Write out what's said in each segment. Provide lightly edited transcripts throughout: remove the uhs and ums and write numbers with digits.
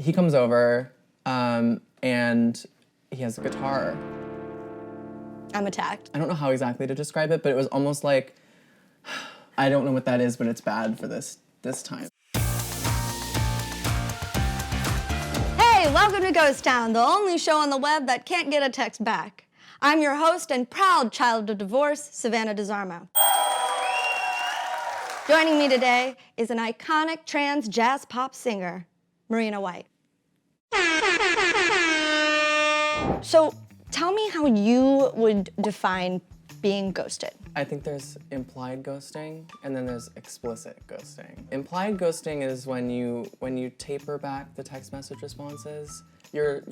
he comes over, and he has a guitar. I'm attacked. I don't know how exactly to describe it, but it was almost like, I don't know what that is, but it's bad for this time. Hey, welcome to Ghost Town, the only show on the web that can't get a text back. I'm your host and proud child of divorce, Savannah DeZarmo. Joining me today is an iconic trans jazz pop singer, Marina White. So, tell me how you would define being ghosted. I think there's implied ghosting, and then there's explicit ghosting. Implied ghosting is when you taper back the text message responses. You're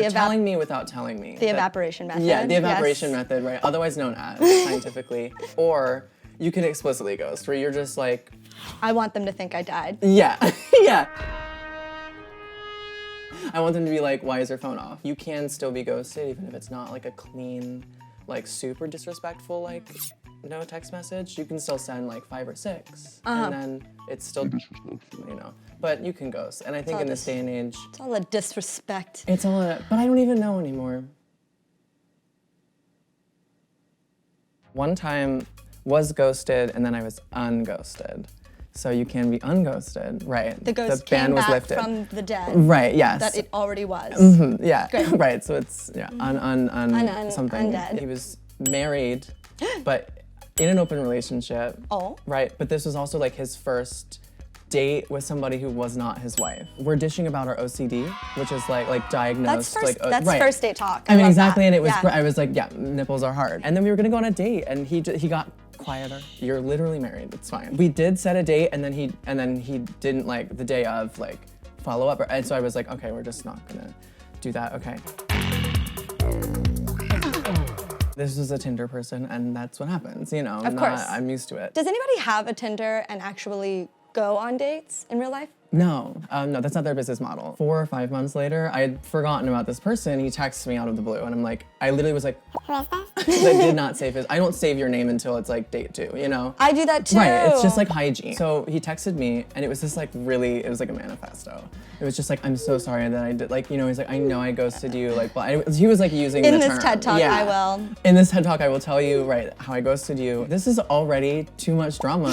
telling me without telling me. The evaporation method. Yeah, the evaporation method, right? Otherwise known as, scientifically. Or you can explicitly ghost, where you're just like, I want them to think I died. yeah, yeah. I want them to be like, why is your phone off? You can still be ghosted even if it's not like a clean, like super disrespectful, like no text message. You can still send like 5 or 6, and then it's still disrespectful, you know. But you can ghost, and I think in this day and age, It's all the disrespect. it's all. But I don't even know anymore. One time was ghosted, and then I was unghosted. So you can be unghosted, right? The ghost ban came was back lifted. from the dead. Right, yes. That it already was. Yeah, Great. right. So it's something. undead. He was married, but in an open relationship. Oh. Right, but this was also like his first date with somebody who was not his wife. We're dishing about our OCD, which is like diagnosed. That's right. first date talk. I mean, love exactly, that. and it was. Yeah. I was like, yeah, nipples are hard. And then we were gonna go on a date, and he got quieter. You're literally married. It's fine. We did set a date, and then he didn't like the day of like follow up, and so I was like, okay, we're just not gonna do that. Okay. This was a Tinder person, and that's what happens. You know. Of course. I'm used to it. Does anybody have a Tinder and actually go on dates in real life? No, that's not their business model. 4 or 5 months later, I had forgotten about this person. He texts me out of the blue, and I'm like, I literally was like, who is this? I did not save his. I don't save your name until it's like date 2, you know? I do that too. Right, it's just like hygiene. So he texted me, and it was just like it was like a manifesto. It was just like, I'm so sorry that I did, like, you know, he's like, I know I ghosted you, like, but he was like using In the this term. TED Talk, Yeah. I will. In this TED Talk, I will tell you, right, how I ghosted you. This is already too much drama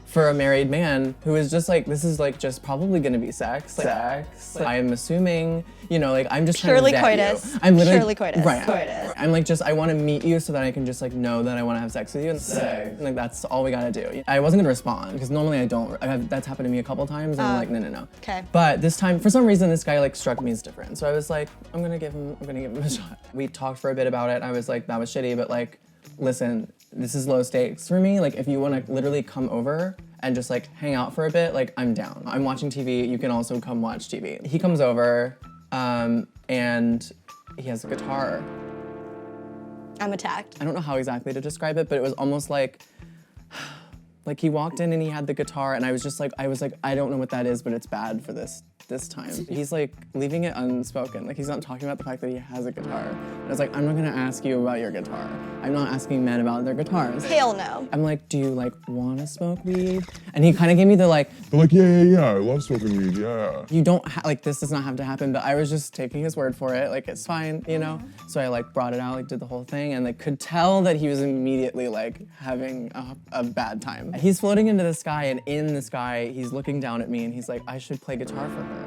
for a married man who is just like, this is like just probably gonna be sex. I am assuming, you know, like I'm just trying Purely to vet coitus. you. I'm literally Purely coitus. Right. Coitus. I'm like I want to meet you so that I can just like know that I want to have sex with you. And like that's all we gotta do. I wasn't gonna respond because normally I don't. That's happened to me a couple times, and I'm like, no. Okay. But this time, for some reason, this guy like struck me as different. So I was like, I'm gonna give him a shot. We talked for a bit about it. I was like, that was shitty, but like, listen, this is low stakes for me. Like, if you want to literally come over and just like hang out for a bit, like I'm down. I'm watching TV. You can also come watch TV. He comes over, and he has a guitar. I'm attacked. I don't know how exactly to describe it, but it was almost like he walked in and he had the guitar, and I was like, I don't know what that is, but it's bad for this time. He's like leaving it unspoken. Like he's not talking about the fact that he has a guitar. And I was like, I'm not gonna ask you about your guitar. I'm not asking men about their guitars. Hell no. I'm like, do you like wanna smoke weed? And he kind of gave me the like, They're like, yeah, I love smoking weed, yeah. you don't like this does not have to happen, but I was just taking his word for it. Like it's fine, you know? So I like brought it out, like did the whole thing, and like could tell that he was immediately like having a bad time. He's floating into the sky, and in the sky, he's looking down at me, and he's like, I should play guitar for her.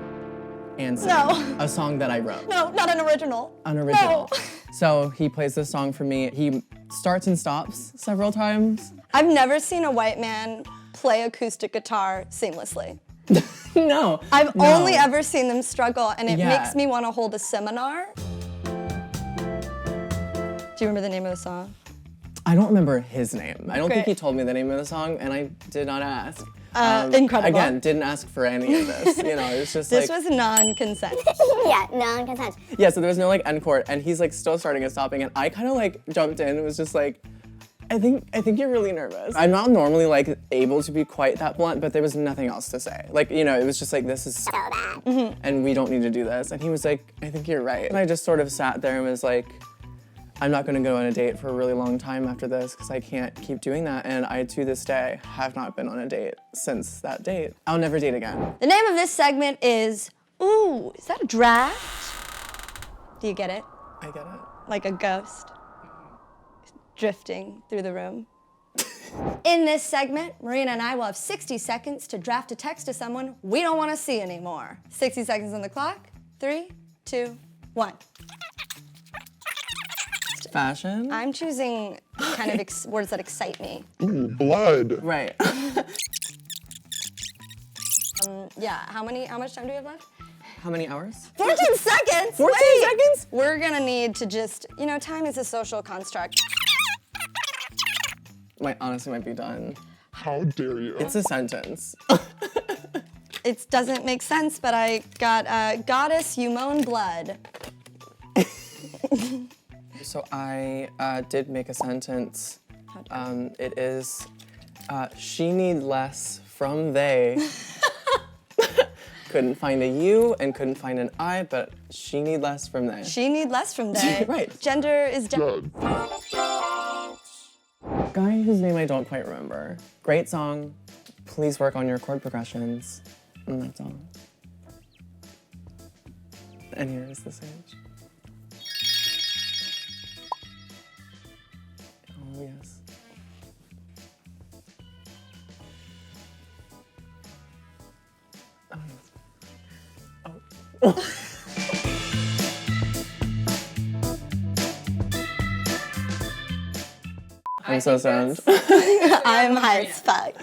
And sing a song that I wrote. No, not an original. An original. No. So he plays this song for me. He starts and stops several times. I've never seen a white man play acoustic guitar seamlessly. No. I've no. only ever seen them struggle, and it Yeah. makes me want to hold a seminar. Do you remember the name of the song? I don't remember his name. I don't think Great. he told me the name of the song, and I did not ask. Incredible. Again, didn't ask for any of this. You know, it was just This like, was non-consent. Yeah, non-consent. yeah. So there was no like encore, and he's like still starting and stopping, and I kind of like jumped in. It was just like, I think you're really nervous. I'm not normally like able to be quite that blunt, but there was nothing else to say. Like, you know, it was just like, this is So bad. and we don't need to do this. And he was like, I think you're right. And I just sort of sat there and was like, I'm not gonna go on a date for a really long time after this because I can't keep doing that. And I, to this day, have not been on a date since that date. I'll never date again. The name of this segment is Ooh, is that a draft? Do you get it? I get it. Like a ghost drifting through the room. In this segment, Marina and I will have 60 seconds to draft a text to someone we don't want to see anymore. 60 seconds on the clock. 3, 2, 1. Fashion? I'm choosing kind of words that excite me. Ooh, blood. Right. Yeah, how much time do we have left? How many hours? 14 seconds! 14 Wait. seconds? We're gonna need to just, time is a social construct. Honestly might be done. How dare you? It's a sentence. It doesn't make sense, but I got Goddess, you moan blood. So I did make a sentence. It is, she need less from they. Couldn't find a you and couldn't find an I, but she need less from they. She need less from they. Right. Gender is Dead. Guy whose name I don't quite remember. Great song. Please work on your chord progressions. And that's all. And here is the sage. Oh, yes. Oh, yes. Oh. I'm so stoned. I'm high as fuck.